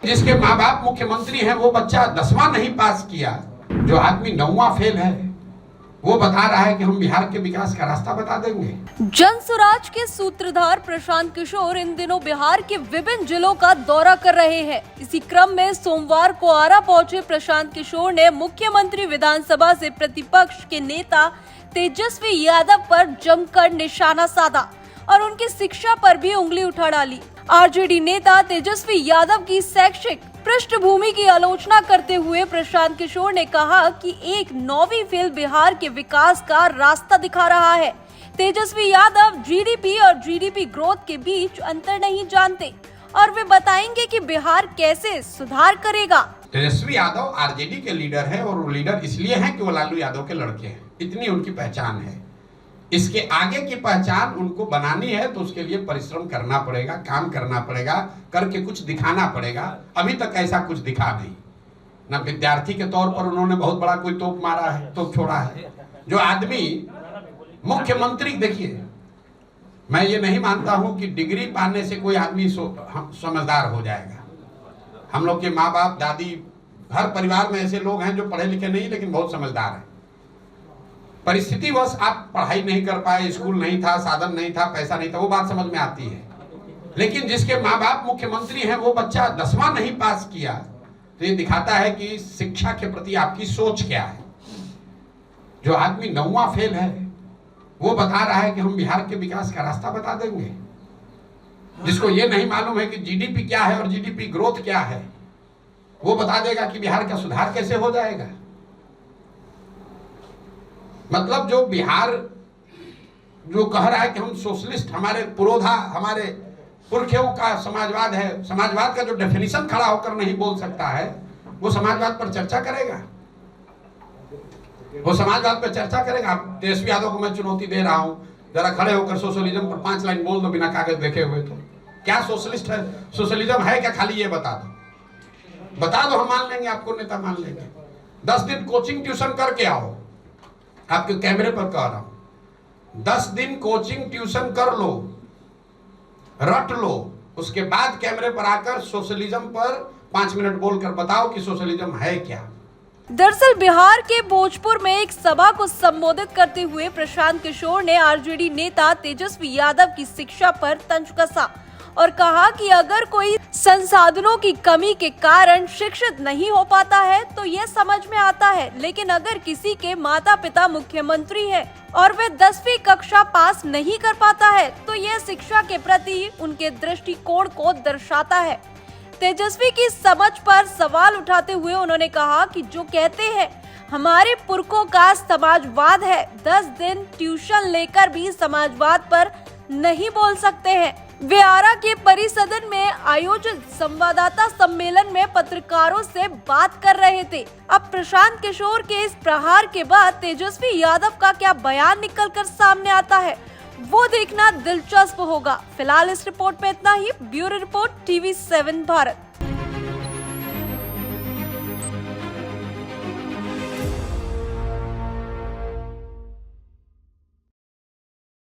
जिसके माँ बाप मुख्यमंत्री हैं वो बच्चा 10वां नहीं पास किया, जो आदमी 9वां फेल है, वो बता रहा है कि हम बिहार के विकास का रास्ता बता देंगे। जनसुराज के सूत्रधार प्रशांत किशोर इन दिनों बिहार के विभिन्न जिलों का दौरा कर रहे हैं। इसी क्रम में सोमवार को आरा पहुंचे प्रशांत किशोर ने मुख्यमंत्री विधानसभा से प्रतिपक्ष के नेता तेजस्वी यादव पर जमकर निशाना साधा और उनकी शिक्षा पर भी उंगली उठा डाली। आरजेडी नेता तेजस्वी यादव की शैक्षिक पृष्ठभूमि की आलोचना करते हुए प्रशांत किशोर ने कहा कि एक 9वीं फेल बिहार के विकास का रास्ता दिखा रहा है। तेजस्वी यादव जीडीपी और जीडीपी ग्रोथ के बीच अंतर नहीं जानते और वे बताएंगे कि बिहार कैसे सुधार करेगा। तेजस्वी यादव आरजेडी के लीडर है और वो लीडर इसलिए हैं कि वो लालू यादव के लड़के हैं, इतनी उनकी पहचान है। इसके आगे की पहचान उनको बनानी है तो उसके लिए परिश्रम करना पड़ेगा, काम करना पड़ेगा, करके कुछ दिखाना पड़ेगा। अभी तक ऐसा कुछ दिखा नहीं। ना विद्यार्थी के तौर पर उन्होंने बहुत बड़ा कोई तोप मारा है, तोप छोड़ा है। जो आदमी मुख्यमंत्री, देखिए मैं ये नहीं मानता हूं कि डिग्री पाने से कोई आदमी समझदार हो जाएगा। हम लोग के माँ बाप, दादी, हर परिवार में ऐसे लोग हैं जो पढ़े लिखे नहीं लेकिन बहुत समझदार हैं। परिस्थिति बस आप पढ़ाई नहीं कर पाए, स्कूल नहीं था, साधन नहीं था, पैसा नहीं था, वो बात समझ में आती है। लेकिन जिसके माँ बाप मुख्यमंत्री हैं वो बच्चा 10वां नहीं पास किया, तो ये दिखाता है कि शिक्षा के प्रति आपकी सोच क्या है। जो आदमी 9वां फेल है वो बता रहा है कि हम बिहार के विकास का रास्ता बता देंगे। जिसको ये नहीं मालूम है कि जीडीपी क्या है और जीडीपी ग्रोथ क्या है, वो बता देगा कि बिहार का सुधार कैसे हो जाएगा। मतलब जो बिहार जो कह रहा है कि हम सोशलिस्ट, हमारे पुरोधा, हमारे पुरखों का समाजवाद है, समाजवाद का जो डेफिनेशन खड़ा होकर नहीं बोल सकता है, वो समाजवाद पर चर्चा करेगा। वो समाजवाद पर चर्चा करेगा। तेजस्वी यादव को मैं चुनौती दे रहा हूं, जरा खड़े होकर सोशलिज्म पर 5 लाइन बोल दो बिना कागज देखे हुए। तो क्या सोशलिस्ट है, सोशलिज्म है क्या, खाली ये बता दो, बता दो, हम मान लेंगे, आपको नेता मान लेंगे। 10 दिन कोचिंग ट्यूशन करके आओ, आपके कैमरे पर कह रहा हूं। 10 दिन कोचिंग ट्यूशन कर लो, रट लो, उसके बाद कैमरे पर आकर सोशलिज्म पर 5 मिनट बोलकर बताओ कि सोशलिज्म है क्या। दरअसल बिहार के भोजपुर में एक सभा को संबोधित करते हुए प्रशांत किशोर ने आरजेडी नेता तेजस्वी यादव की शिक्षा पर तंज कसा और कहा कि अगर कोई संसाधनों की कमी के कारण शिक्षित नहीं हो पाता है तो ये समझ में आता है, लेकिन अगर किसी के माता पिता मुख्यमंत्री हैं और वे 10वीं कक्षा पास नहीं कर पाता है तो यह शिक्षा के प्रति उनके दृष्टिकोण को दर्शाता है। तेजस्वी की समझ पर सवाल उठाते हुए उन्होंने कहा कि जो कहते हैं हमारे पुरखों का समाजवाद है, 10 दिन ट्यूशन लेकर भी समाजवाद पर नहीं बोल सकते हैं। वे आरा के परिसदन में आयोजित संवाददाता सम्मेलन में पत्रकारों से बात कर रहे थे। अब प्रशांत किशोर के इस प्रहार के बाद तेजस्वी यादव का क्या बयान निकलकर सामने आता है, वो देखना दिलचस्प होगा। फिलहाल इस रिपोर्ट में इतना ही। Bureau report, TV7 Bharat.